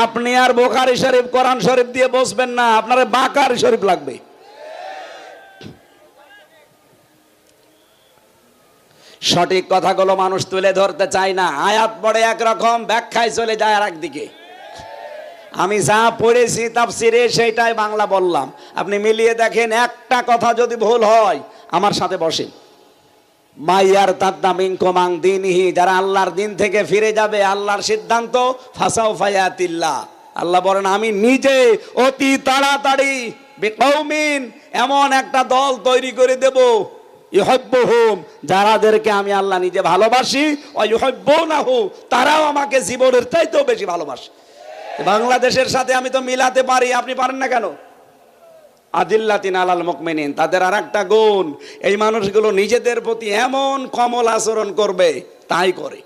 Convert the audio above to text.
আপনি আর বুখারী শরীফ কোরআন শরীফ দিয়ে বসবেন না, আপনার বাকারি শরীফ লাগবে। সঠিক কথাগুলো মানুষ তুলে ধরতে চায় না, আয়াত পড়ে একরকম, ব্যাখ্যায় চলে যায় আর একদিকে। আমি যা পড়েছি তাফসিরে সেইটাই বাংলা বললাম, আপনি মিলিয়ে দেখেন, একটা কথা যদি ভুল হয় আমার সাথে বসেন। মাইয়ার তাদ্দা মিনকুম আন দীনিহি, যারা আল্লাহর দিন থেকে ফিরে যাবে, আল্লাহর সিদ্ধান্ত ফাসাউফা ইয়াতিল্লাহ, আল্লাহ বলেন আমি নিজে অতি তাড়াতাড়ি বিকৌমিন, এমন একটা দল তৈরি করে দেব, ইউহিব্বুহুম, যারাদেরকে আমি আল্লাহ নিজে ভালোবাসি, ওয়া ইউহিব্বুনাহু, তারাও আমাকে জীবনের চাইতেও বেশি ভালোবাসে। বাংলাদেশের সাথে আমি তো মিলাতে পারি, আপনি পারেন না কেন? আদিল্লাতিন আলাল মুমিনিন, তাদের আর একটা গুণ, এই মানুষগুলো নিজেদের প্রতি এমন কমল আচরণ করবে, তাই করে।